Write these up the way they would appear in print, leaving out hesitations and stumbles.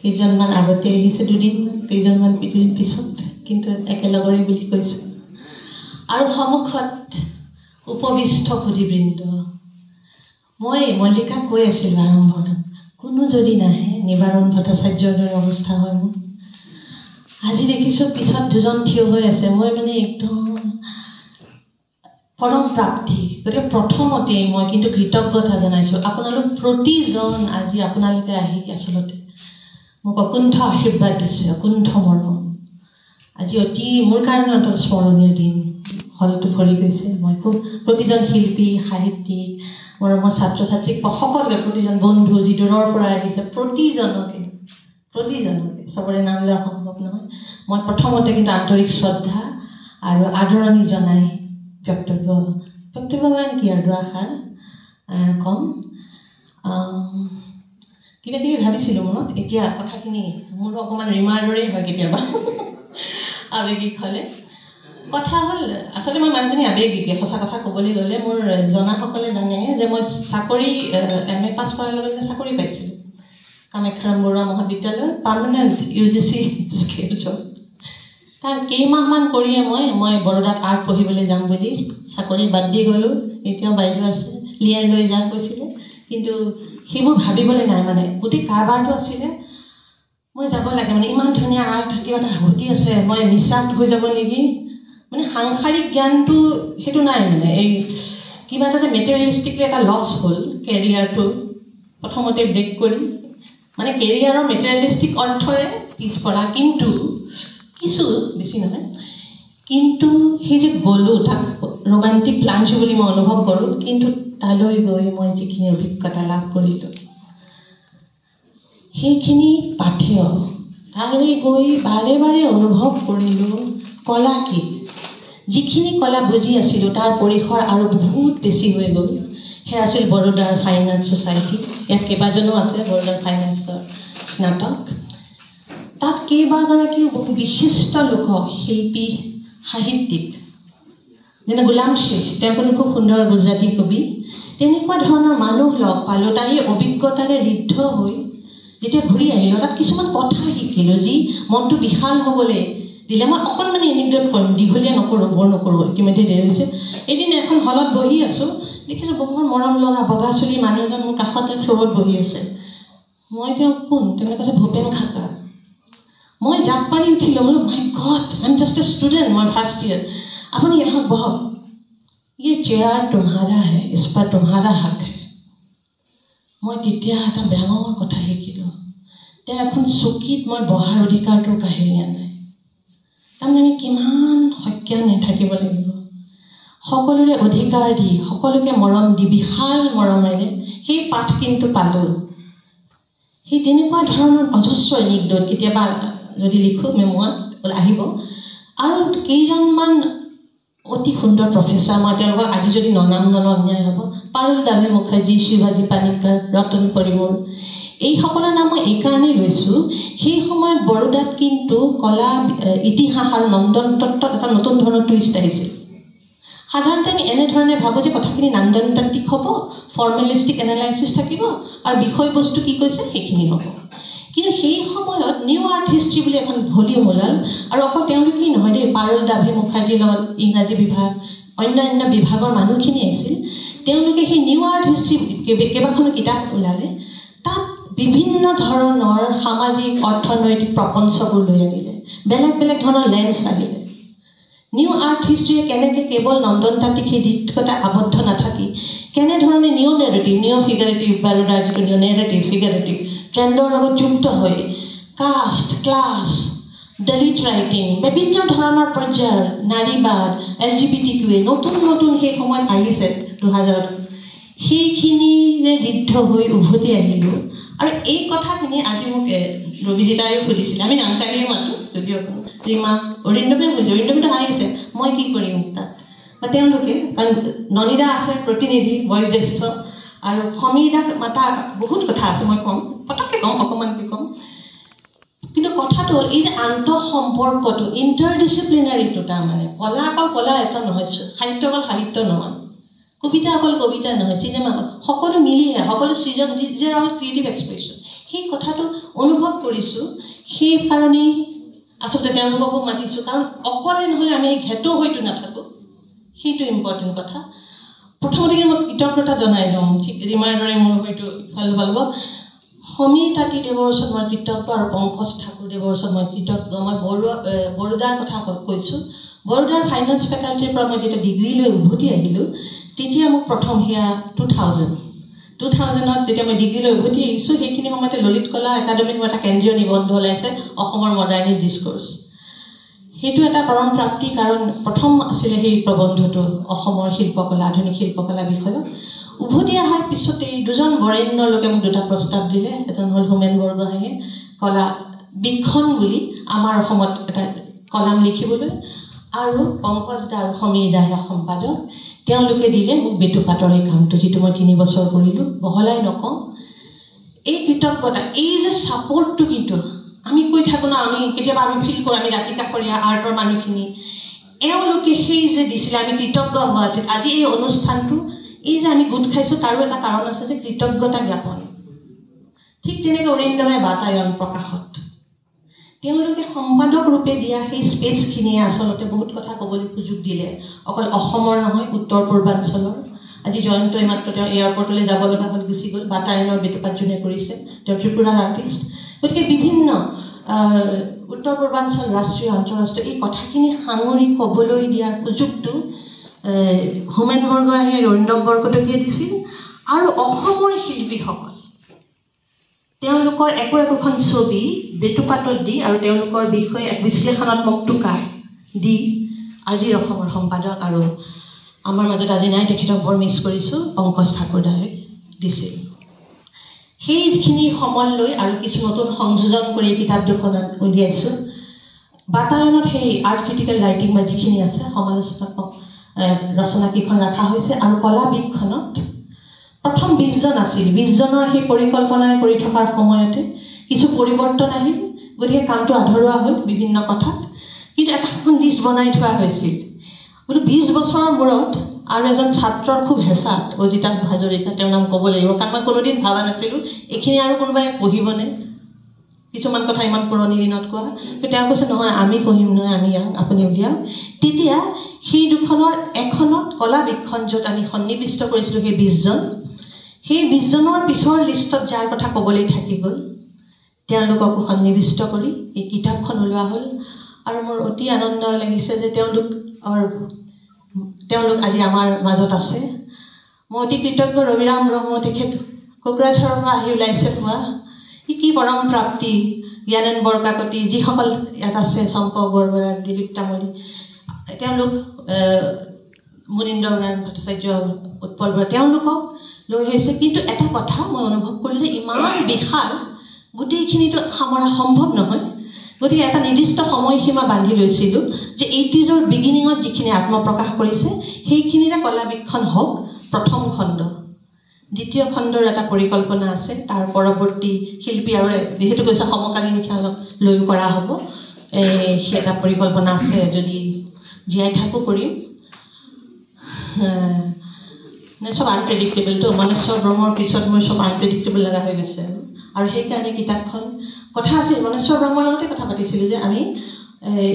কেইজনমান আগতে আহিছে দুদিন, কেইজনমান পিছত, কিন্তু একেলগৰে বুলি কৈছোঁ। আৰু সন্মুখত উপবিষ্ট সুধীবৃন্দ, মই মল্লিকাক কৈ আছিলোঁ আৰম্ভত, কোনো যদি নাহে নিবাৰণ ভট্টাচাৰ্যৰ দৰে অৱস্থা হয় মোৰ। আজি দেখিছোঁ পিছত দুজন থিয় হৈ আছে, মই মানে একদম পৰম প্ৰাপ্তি। গতিকে প্ৰথমতেই মই কিন্তু কৃতজ্ঞতা জনাইছোঁ আপোনালোক প্ৰতিজন। আজি আপোনালোকে আহি আচলতে মোক অকুণ্ঠ আশীৰ্বাদ দিছে, অকুণ্ঠ মৰম। আজি অতি মোৰ কাৰণে অন্তত স্মৰণীয় দিন। হলটো ভৰি গৈছে। মই খুব প্ৰতিজন শিল্পী, সাহিত্যিক, মৰমৰ ছাত্ৰ ছাত্ৰীক সকলোকে, প্ৰতিজন বন্ধু যি দূৰৰ পৰা আহিছে, প্ৰতিজনকে চবৰে নাম লোৱা সম্ভৱ নহয়। মই প্ৰথমতে কিন্তু আন্তৰিক শ্ৰদ্ধা আৰু আদৰণি জনাই বক্তব্য মানে কি আৰু দুআষাৰ কম। কিবা কিবি ভাবিছিলোঁ মনত, এতিয়া কথাখিনি মোৰো অকণমান ৰিমাৰ্ডৰেই হয় কেতিয়াবা আৱেগিক হ'লে। কথা হ'ল আচলতে মই মানুহজনী আৱেগিকে। সঁচা কথা ক'বলৈ গ'লে মোৰ জনাসকলে জানে যে মই চাকৰি MA পাছ কৰাৰ লগে লগে চাকৰি পাইছিলোঁ কামাখ্যাৰাম বৰুৱা মহাবিদ্যালয়ত, পাৰ্মানেণ্ট UGC স্কেল জব। তাৰ কেইমাহমান কৰিয়ে মই বৰোদাত আৰ্ট পঢ়িবলৈ যাম বুলি চাকৰি বাদ দি গ'লোঁ। এতিয়াও বাইদেউ আছে, লিয়াই লৈ যা কৈছিলে, কিন্তু সেইবোৰ ভাবিবলৈ নাই। মানে গোটেই কাৰবাৰটো আছিলে মই যাব লাগে, মানে ইমান ধুনীয়া আৰ্ট, কিবা এটা ঘটি আছে, মই মিছাত হৈ যাব নেকি, মানে সাংসাৰিক জ্ঞানটো সেইটো নাই। মানে এই কিবা এটা যে মেটেৰিয়েলিষ্টিকলি এটা লছ হ'ল কেৰিয়াৰটো প্ৰথমতে ব্ৰেক কৰি, মানে কেৰিয়াৰৰ মেটেৰিয়েলিষ্টিক অৰ্থৰে পিছপৰা, কিন্তু কিছু বেছি নহয়। কিন্তু সেই যে গ'লোঁ তাক ৰোমান্টিক প্লাঞ্চ বুলি মই অনুভৱ কৰোঁ, কিন্তু তালৈ গৈ মই যিখিনি অভিজ্ঞতা লাভ কৰিলোঁ সেইখিনি পাঠেয়। তালৈ গৈ বাৰে বাৰে অনুভৱ কৰিলোঁ কলা কি। যিখিনি কলা বুজি আছিলোঁ তাৰ পৰিসৰ আৰু বহুত বেছি হৈ গ'ল। সেয়া আছিল বৰোদাৰ ফাইন আৰ্ট ছ'চাইটি। ইয়াত কেইবাজনো আছে বৰোদাৰ ফাইন আৰ্টছৰ স্নাতক। তাত কেইবাগৰাকীও বহু বিশিষ্ট লোক, শিল্পী, সাহিত্যিক, যেনে গোলাম শ্বেখ, তেওঁ কোনো খুব সুন্দৰ গুজৰাটী কবি। তেনেকুৱা ধৰণৰ মানুহ লগ পালোঁ। তাই অভিজ্ঞতাৰে ঋদ্ধ হৈ যেতিয়া ঘূৰি আহিলোঁ, তাত কিছুমান কথা শিকিলোঁ যি মনটো বিশাল হ'বলৈ দিলে। মই অকণমান এনিকডট কৰিম, দীঘলীয়া নকৰোঁ, বৰ নকৰোঁ, ইতিমধ্যে দেৰি হৈছে। এদিন এখন হলত বহি আছোঁ, দেখিছোঁ বৰ মৰম লগা বগা চুলি মানুহ এজন মোৰ কাষতে ফ্ল'ৰত বহি আছে। মই তেওঁ কোন? তেওঁ কৈছে ভূপেন খাকা। মই জাপ মাৰি উঠিলোঁ, বোলো my God, I am just a student, মই ফাৰ্ষ্ট ইয়াৰ। আপুনি यहाँ বহক, ये চেয়াৰ तुम्हारा है, इस पर तुम्हारा हक है। মই তেতিয়া এটা ডাঙৰ কথা শিকিলোঁ, তেওঁ এখন চকীত মই বহাৰ অধিকাৰটোৰ কাহিনী নাই। তাৰমানে আমি কিমান সজ্ঞানে থাকিব লাগিব, সকলোৰে অধিকাৰ দি, সকলোকে মৰম দি, বিশাল মৰমেৰে সেই পাঠ কিন্তু পালোঁ। সেই তেনেকুৱা ধৰণৰ অজস্ৰ এনিকডট কেতিয়াবা যদি লিখোঁ মেমুৱাত আহিব। আৰু কেইজনমান অতি সুন্দৰ প্ৰফেচাৰ, মই তেওঁলোকক আজি যদি নাম নলওঁ অন্যায় হ'ব। পাৰুল দাভে মুখাৰ্জী, শিৱাজী পানিকাৰ, ৰতন পৰিমল, এইসকলৰ নাম মই এইকাৰণেই লৈছোঁ। সেই সময়ত বৰোদাত কিন্তু কলা ইতিহাস আৰু নন্দন তত্ত্বত এটা নতুন ধৰণৰ টুইষ্ট আহিছিল। সাধাৰণতে আমি এনেধৰণে ভাবোঁ যে কথাখিনি নান্দনতাত্ত্বিক হ'ব, ফৰ্মেলিষ্টিক এনালাইচিছ থাকিব, আৰু বিষয়বস্তু কি কৈছে সেইখিনি হ'ব। কিন্তু সেই সময়ত নিউ আৰ্ট হিষ্ট্ৰী বুলি এখন ভলিউম ওলাল, আৰু অকল তেওঁলোকেই নহয় দেই, পাৰুল দাভে মুখাৰ্জীৰ লগত ইংৰাজী বিভাগ, অন্যান্য বিভাগৰ মানুহখিনি আছিল। তেওঁলোকে সেই নিউ আৰ্ট হিষ্ট্ৰী কেইবাখনো কিতাপ ওলালে, তাত বিভিন্ন ধৰণৰ সামাজিক অৰ্থনৈতিক প্ৰপঞ্চবোৰ লৈ আনিলে, বেলেগ বেলেগ ধৰণৰ লেন্স আনিলে। নিউ আৰ্ট হিষ্ট্ৰীয়ে কেনেকৈ কেৱল নন্দনতাত্ত্বিক সেই দিশতে আবদ্ধ নাথাকি কেনেধৰণে নিউ নেৰেটিভ, নিউ ফিগাৰেটিভ, বৰোদাৰ যিটো নিউ নেৰেটিভ ফিগাৰেটিভ ট্ৰেণ্ডৰ লগত যুক্ত হৈ কাষ্ট, ক্লাছ, দলিত ৰাইটিং, বিভিন্ন ধৰণৰ পৰ্যায়ৰ নাৰীবাদ, LGBTQ নতুন নতুন সেই সময়ত আহিছে 2000ত, সেইখিনিৰে ঋদ্ধ হৈ উভতি আহিলোঁ। আৰু এই কথাখিনি আজি মোক ৰবিজিতাইও সুধিছিলে, আমি নামকাৰীয়ে মাতোঁ যদিও ৰীমা, অৰিন্দমে বুজে, অৰিন্দমেতো আহিছে, মই কি কৰিম তাত, বা তেওঁলোকে, কাৰণ ননিদা আছে প্ৰতিনিধি বয়োজ্যেষ্ঠ, আৰু সমীৰদাক মাতা বহুত কথা আছে, মই ক'ম পটককৈ ক'ম, অকণমানকৈ ক'ম। কিন্তু কথাটো হ'ল এই যে আন্তঃসম্পৰ্কটো, ইণ্টাৰডিচিপ্লিনাৰীটো, তাৰমানে কলা অকল কলা এটা নহয়, সাহিত্য অকল সাহিত্য নহয়, কবিতা অকল কবিতা নহয়, চিনেমা সকলো মিলিহে, সকলো সৃজন যে অল ক্ৰিয়েটিভ এক্সপ্ৰেশ্যন, সেই কথাটো অনুভৱ কৰিছোঁ সেইকাৰণেই আচলতে তেওঁলোককো মাতিছোঁ কাৰণ অকলে নহ'লে আমি ঘেটো হয়তো নাথাকোঁ সেইটো ইম্পৰ্টেণ্ট কথা প্ৰথমতে মই কৃতজ্ঞতা জনাই ল'ম ঠিক ৰীমাৰ দৰে মোৰ হয়তো ভাল হ'ব সমীৰ তাঁতী দেৱৰ ওচৰত মই কৃতজ্ঞ আৰু পংকজ ঠাকুৰ দেৱৰ ওচৰত মই কৃতজ্ঞ মই বৰোদাৰ কথা কৈছোঁ বৰোদাৰ ফাইনেন্স ফেকাল্টিৰ পৰা মই যেতিয়া ডিগ্ৰী লৈ উভতি আহিলোঁ তেতিয়া মোক প্ৰথম সেয়া 2000ত যেতিয়া মই ডিগ্ৰী লৈ উভতি আহিছোঁ সেইখিনি সময়তে ললিত কলা একাডেমীত মোৰ এটা কেন্দ্ৰীয় নিবন্ধ ওলাইছে অসমৰ মডাৰ্নিষ্ট ডিছক'ৰ্ছ সেইটো এটা পৰম প্ৰাপ্তি কাৰণ প্ৰথম আছিলে সেই প্ৰবন্ধটো অসমৰ শিল্পকলা আধুনিক শিল্পকলা বিষয়ক উভতি অহাৰ পিছতেই দুজন বৰেণ্য লোকে মোক দুটা প্ৰস্তাৱ দিলে এজন হ'ল হোমেন বৰগোহাঞিয়ে কলা বীক্ষণ বুলি আমাৰ অসমত এটা কলাম লিখিবলৈ আৰু পংকজ দা আৰু সমীৰ দা সম্পাদক তেওঁলোকে দিলে মোক বেটুপাতৰ এই কামটো যিটো মই 3 বছৰ কৰিলোঁ বহলাই নকওঁ এই কৃতজ্ঞতা এই যে ছাপৰ্টটো কিন্তু আমি কৈ থাকোঁ ন আমি কেতিয়াবা আমি ফিল কৰোঁ আমি ৰাতি কাষৰীয়া আৰ্টৰ মানুহখিনি এওঁলোকে সেই যে দিছিলে আমি কৃতজ্ঞ হোৱা আছিল আজি এই অনুষ্ঠানটো এই যে আমি গোট খাইছোঁ তাৰো এটা কাৰণ আছে যে কৃতজ্ঞতা জ্ঞাপন ঠিক তেনেকৈ অৰিন্দমে বাতায়ন প্ৰকাশত তেওঁলোকে সম্পাদক ৰূপে দিয়া সেই স্পেচখিনিয়ে আচলতে বহুত কথা ক'বলৈ সুযোগ দিলে অকল অসমৰ নহয় উত্তৰ পূৰ্বাঞ্চলৰ আজি জয়ন্ত এইমাত্ৰ তেওঁ এয়াৰপৰ্টলৈ যাব লগা হ'ল গুচি গ'ল বাতায়নৰ বেটুপাত যোনে কৰিছে তেওঁ ত্ৰিপুৰাৰ আৰ্টিষ্ট গতিকে বিভিন্ন উত্তৰ পূৰ্বাঞ্চল ৰাষ্ট্ৰীয় আন্তঃৰাষ্ট্ৰীয় এই কথাখিনি সাঙুৰি ক'বলৈ দিয়াৰ সুযোগটো হোমেন বৰগোহাঞিয়ে অৰিন্দম বৰকটকীয়ে দিছিল আৰু অসমৰ শিল্পীসকল তেওঁলোকৰ একোখন ছবি বেটুপাতত দি আৰু তেওঁলোকৰ বিষয়ে এক বিশ্লেষণাত্মক টোকা দি আজিৰ অসমৰ সম্পাদক আৰু আমাৰ মাজত আজি নাই তেখেতক বৰ মিছ কৰিছোঁ পংকজ ঠাকুৰ দাই দিছিল সেইখিনি সমল লৈ আৰু কিছু নতুন সংযোজন কৰি কিতাপ দুখন উলিয়াইছোঁ বাতায়নত সেই আৰ্ট ক্ৰিটিকেল ৰাইটিং বা যিখিনি আছে সমালোচনাত্মক ৰচনা কেইখন ৰখা হৈছে আৰু কলা বীক্ষণত প্ৰথম 20 জন আছিল 20 জনৰ সেই পৰিকল্পনাৰে কৰি থকাৰ সময়তে কিছু পৰিৱৰ্তন আহিল গতিকে কামটো আধৰুৱা হ'ল বিভিন্ন কথাত কিন্তু এটা লিষ্ট বনাই থোৱা হৈছিল বোলো 20 বছৰৰ মূৰত আৰু এজন ছাত্ৰৰ খুব হেঁচাত অজিতা হাজৰিকা তেওঁৰ নাম ক'ব লাগিব কাৰণ মই কোনোদিন ভাবা নাছিলোঁ এইখিনি আৰু কোনোবাই পঢ়িবনে কিছুমান কথা ইমান পুৰণি দিনত কোৱা তেওঁ কৈছে নহয় আমি পঢ়িম নহয় আমি আপুনি উলিয়াওক তেতিয়া সেই দুখনৰ এখনত কলা বীক্ষণ য'ত আমি সন্নিৱিষ্ট কৰিছিলোঁ সেই 20 জন সেই 20 জনৰ পিছৰ লিষ্টত যাৰ কথা ক'বলৈ থাকি গ'ল তেওঁলোককো সন্নিৱিষ্ট কৰি এই কিতাপখন ওলোৱা হ'ল আৰু মোৰ অতি আনন্দ লাগিছে যে তেওঁলোক আজি আমাৰ মাজত আছে মই অতি কৃতজ্ঞ ৰবিৰাম ৰহ তেখেত কোকৰাঝাৰৰ পৰা আহি ওলাইছে পোৱা কি পৰম প্ৰাপ্তি জ্ঞানেন বৰকাকতি যিসকল ইয়াত আছে চম্পক বৰবৰা দিলীপ তামুলী তেওঁলোক মুনীন্দ্ৰ নাৰায়ণ ভট্টাচাৰ্য উৎপল বৰা তেওঁলোকক লৈ আহিছে কিন্তু এটা কথা মই অনুভৱ কৰিলোঁ যে ইমান বিশাল গোটেইখিনিতো সামৰা সম্ভৱ নহয় গতিকে এটা নিৰ্দিষ্ট সময়সীমা বান্ধি লৈছিলোঁ যে 80s বিগিনিঙত যিখিনি আত্মপ্ৰকাশ কৰিছে সেইখিনিৰে কলা বীক্ষণ হওক প্ৰথম খণ্ড দ্বিতীয় খণ্ডৰ এটা পৰিকল্পনা আছে তাৰ পৰৱৰ্তী শিল্পী আৰু যিহেতু কৈছে সমকালীন খেলক লৈ কৰা হ'ব সেই এটা পৰিকল্পনা আছে যদি জীয়াই থাকোঁ কৰিম চব আনপ্ৰেডিক্টেবলটো মনেশ্বৰ ব্ৰহ্মৰ পিছত মোৰ চব আনপ্ৰেডিক্টেবল লগা হৈ গৈছে আৰু সেইকাৰণে কিতাপখন কথা আছিল মনেশ্বৰ ব্ৰহ্মৰ লগতে কথা পাতিছিলোঁ যে আমি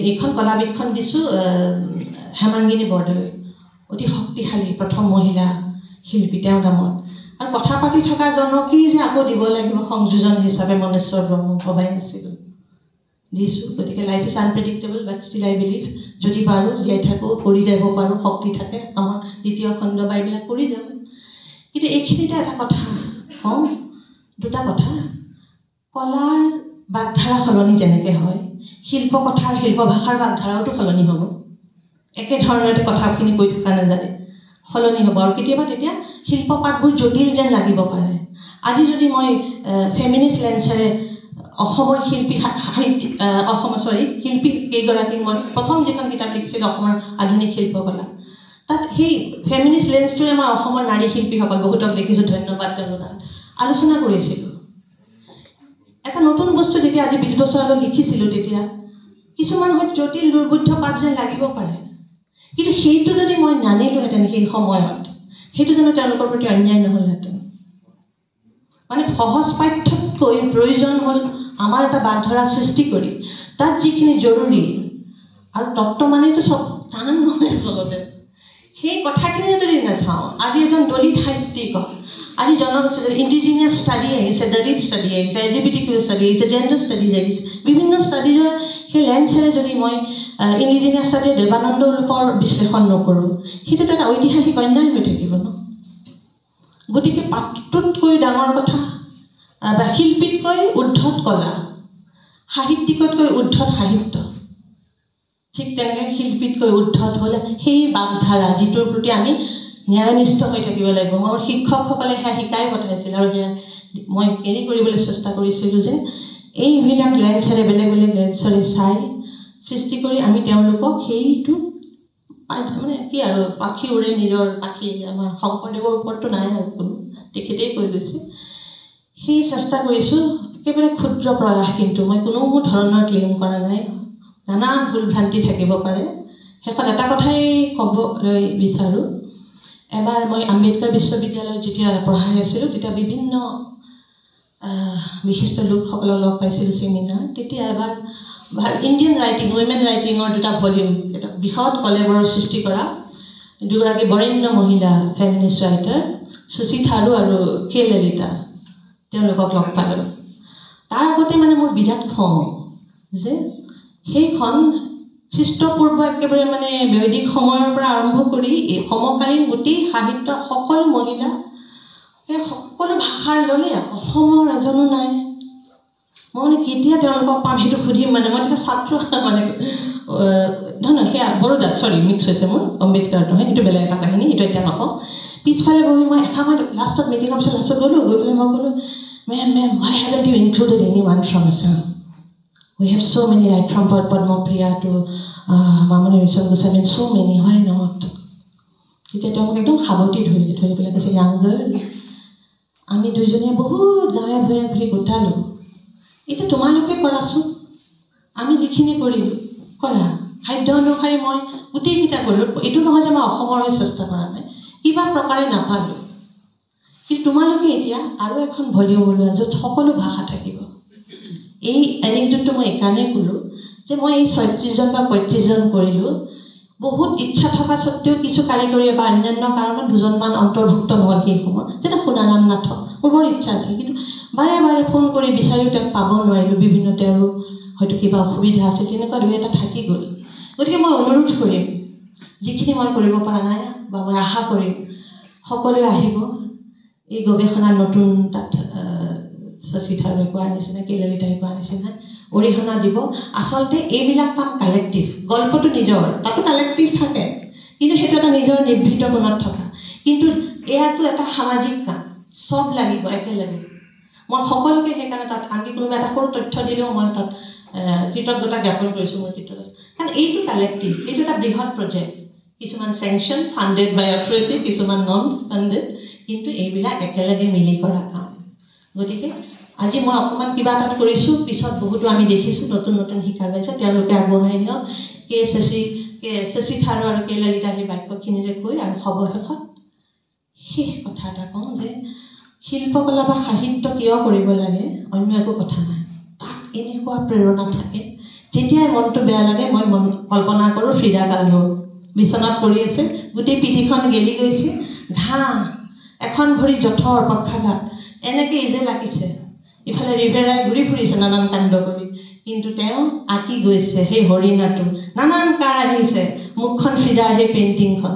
এইখন কলা বীক্ষণ দিছোঁ হেমাংগিনী বৰদলৈ অতি শক্তিশালী প্ৰথম মহিলা শিল্পী তেওঁৰ নামত আৰু কথা পাতি থকাজনকেই যে আকৌ দিব লাগিব সংযোজন হিচাপে মনেশ্বৰ ব্ৰহ্ম ভবাই নাছিলোঁ দিছোঁ গতিকে life is unpredictable but still I believe যদি পাৰোঁ জীয়াই থাকোঁ কৰি যাব পাৰোঁ শক্তি থাকে আমাৰ দ্বিতীয় খণ্ড বা এইবিলাক কৰি যাম কিন্তু এইখিনিতে এটা কথা কওঁ দুটা কথা কলাৰ বাগধাৰা সলনি যেনেকৈ হয় শিল্প কথাৰ শিল্প ভাষাৰ বাগধাৰাওতো সলনি হ'ব একেধৰণতে কথাখিনি কৈ থকা নাযায় সলনি হ'ব আৰু কেতিয়াবা তেতিয়া শিল্প পাঠবোৰ জটিল যেন লাগিব পাৰে আজি যদি মই ফেমিনিষ্ট লেন্সেৰে অসমৰ শিল্পী শিল্পী কেইগৰাকীক মই প্ৰথম যিখন কিতাপ লিখিছিলোঁ অসমৰ আধুনিক শিল্পকলা তাত সেই ফেমিনিষ্ট লেন্সটোৰে মই অসমৰ নাৰী শিল্পীসকল বহুতক দেখিছোঁ ধন্যবাদ তেওঁলোকক আলোচনা কৰিছিলোঁ এটা নতুন বস্তু যেতিয়া আজি 20 বছৰ আগত লিখিছিলোঁ তেতিয়া কিছুমান হয়তো জটিল দুৰ্বোধ্য পাঠ যেন লাগিব পাৰে কিন্তু সেইটো যদি মই নানিলোহেঁতেন সেই সময়ত সেইটো জানো তেওঁলোকৰ প্ৰতি অন্যায় নহ'লহেঁতেন মানে সহজ পাঠ্যতকৈ প্ৰয়োজন হ'ল আমাৰ এটা বান্ধৰা সৃষ্টি কৰি তাত যিখিনি জৰুৰী আৰু তত্ত্ব মানেতো চব টান নহয় আচলতে সেই কথাখিনি যদি নাচাওঁ আজি এজন দলিত সাহিত্যিক আজি ইণ্ডিজিনিয়াছ ষ্টাডি আহিছে দলিত ষ্টাডি আহিছে LGBT ষ্টাডি আহিছে জেণ্ডাৰ ষ্টাডিজ আহিছে বিভিন্ন ষ্টাডিজৰ সেই লেন্সেৰে যদি মই ইণ্ডিজিনিয়াছ ষ্টাডি দেৱানন্দ ৰূপৰ বিশ্লেষণ নকৰোঁ সেইটোতো এটা ঐতিহাসিক অন্যায় হৈ থাকিব ন গতিকে পাঠটোতকৈ ডাঙৰ কথা বা শিল্পীতকৈ উদ্ধত কলা সাহিত্যিকতকৈ উদ্ধত সাহিত্য ঠিক তেনেকৈ শিল্পীতকৈ উদ্ধত হ'লে সেই বাগধাৰা যিটোৰ প্ৰতি আমি ন্যায়নিষ্ঠ হৈ থাকিব লাগিব মোৰ শিক্ষকসকলে সেয়া শিকাই পঠাইছিল আৰু সেয়া মই কেৰি কৰিবলৈ চেষ্টা কৰিছিলোঁ যে এইবিলাক লেন্সেৰে বেলেগ বেলেগ লেন্সেৰে চাই সৃষ্টি কৰি আমি তেওঁলোকক সেইটো মানে কি আৰু পাখি উৰে নিজৰ পাখি আমাৰ শংকৰদেৱৰ ওপৰতো নাই আৰু কোনো তেখেতেই কৈ গৈছে সেই চেষ্টা কৰিছোঁ একেবাৰে ক্ষুদ্ৰ প্ৰয়াস কিন্তু মই কোনো ধৰণৰ ক্লেইম কৰা নাই নানান ভুল ভ্ৰান্তি থাকিব পাৰে শেষত এটা কথাই ক'বলৈ বিচাৰোঁ এবাৰ মই আম্বেদকাৰ বিশ্ববিদ্যালয়ত যেতিয়া পঢ়াই আছিলোঁ তেতিয়া বিভিন্ন বিশিষ্ট লোকসকলক লগ পাইছিলোঁ ছেমিনাৰ তেতিয়া এবাৰ ইণ্ডিয়ান ৰাইটিং উইমেন ৰাইটিঙৰ দুটা ভলিউম এটা বৃহৎ কলেবৰৰ সৃষ্টি কৰা দুগৰাকী বৰেণ্য মহিলা ফেমিনিষ্ট ৰাইটাৰ সুচি থাৰু আৰু কে ললিতা তেওঁলোকক লগ পালোঁ তাৰ আগতে মানে মোৰ বিৰাট খং যে সেইখন খ্ৰীষ্টপূৰ্ব একেবাৰে মানে বৈদিক সময়ৰ পৰা আৰম্ভ কৰি এই সমকালীন গোটেই সাহিত্য সকলো মহিলা সেই সকলো ভাষাৰ ল'লে অসমৰ এজনো নাই মই মানে কেতিয়া তেওঁলোকক পাম সেইটো সুধিম মানে মই তেতিয়া ছাত্ৰ মানে নহয় সেয়া বৰোদাত চৰি মিক্স হৈছে মোৰ আম্বেদকাৰ নহয় সেইটো বেলেগ এটা কাহিনী সেইটো এতিয়া নকওঁ পিছফালে বহি মই এষাৰ লাষ্টত মিটিঙৰ পিছত লাষ্টত গ'লোঁ গৈ পেলাই মই ক'লোঁ ma'am why haven't you included anyone from Assam? We have so many, right from Padma Priya to Mamani Vishwan Goswami, so many, why not? তেতিয়া তেওঁক একদম সাৱটি ধৰি পেলাই কৈছে ইয়াং গাৰ্ল আমি দুইজনীয়ে বহুত গাঁৱে ভূঞে ঘূৰি গোটালোঁ এতিয়া তোমালোকে কৰাচোন আমি যিখিনি কৰিলোঁ কৰা খাদ্য অনুসাৰে মই গোটেইকেইটা কৰিলোঁ এইটো নহয় যে মই অসমৰ হৈ চেষ্টা কৰা নাই কিবা প্ৰকাৰে নাপালোঁ কিন্তু তোমালোকে এতিয়া আৰু এখন ভলিউম ওলোৱা য'ত সকলো ভাষা থাকিব এই এনিকডটটো মই এইকাৰণেই ক'লোঁ যে মই এই ৩৬জন বা ৩৫জন কৰিলোঁ বহুত ইচ্ছা থকা স্বত্তেও কিছু কাৰিকৰী বা অন্যান্য কাৰণত দুজনমান অন্তৰ্ভুক্ত নহ'ল সেই সময়ত যেনে সোণাৰাম নাথক মোৰ বৰ ইচ্ছা আছিল কিন্তু বাৰে বাৰে ফোন কৰি বিচাৰিও তেওঁক পাব নোৱাৰিলোঁ বিভিন্ন তেওঁৰো হয়তো কিবা অসুবিধা আছিল তেনেকুৱা দুই এটা থাকি গ'ল গতিকে মই অনুৰোধ কৰিম যিখিনি মই কৰিব পৰা নাই বা মই আশা কৰিম সকলোৱে আহিব এই গৱেষণাৰ নতুন তাত শশী থাৰুৱে কোৱাৰ নিচিনা কে ললিতাই কোৱাৰ নিচিনা অৰিহণা দিব আচলতে এইবিলাক কাম কালেক্টিভ গল্পটো নিজৰ তাতো কালেক্টিভ থাকে কিন্তু সেইটো এটা নিজৰ নিৰ্ভীত গুণত থকা কিন্তু এয়াতো এটা সামাজিক কাম চব লাগিব একেলগে মই সকলোকে সেইকাৰণে তাত আনকি কোনোবা এটা সৰু তথ্য দিলেও মই তাত কৃতজ্ঞতা জ্ঞাপন কৰিছোঁ মোৰ কৃতজ্ঞতা কাৰণ এইটো কালেক্টিভ এইটো এটা বৃহৎ প্ৰজেক্ট কিছুমান চেংচন ফাণ্ডেড বাই অথৰিটি কিছুমান নন ফাণ্ডেড কিন্তু এইবিলাক একেলগে মিলি কৰা কাম গতিকে আজি মই অকণমান কিবা এটাত কৰিছোঁ পিছত বহুতো আমি দেখিছোঁ নতুন নতুন শিকা পাইছে তেওঁলোকে আগবঢ়াই নিয়ক শশী থাৰু আৰু কে ললিতাৰ সেই বাক্যখিনিৰে কৈ আৰু সৱশেষত শেষ কথা এটা কওঁ যে শিল্পকলা বা সাহিত্য কিয় কৰিব লাগে অন্য একো কথা নাই তাত এনেকুৱা প্ৰেৰণা থাকে যেতিয়াই মনটো বেয়া লাগে মই কল্পনা কৰোঁ ফ্ৰিডা কালহো বিচনাত পৰি আছে গোটেই পিঠিখন গেলি গৈছে ঘাঁহ এখন ভৰি জঠৰ পক্ষাঘাত এনেকৈ ইজে লাগিছে ইফালে ৰিভেৰাই ঘূৰি ফুৰিছে নানান কাণ্ড কৰি কিন্তু তেওঁ আঁকি গৈছে সেই হৰিণাটো নানান কাৰ আহিছে মুখখন ফ্ৰিডাৰ সেই পেইণ্টিংখন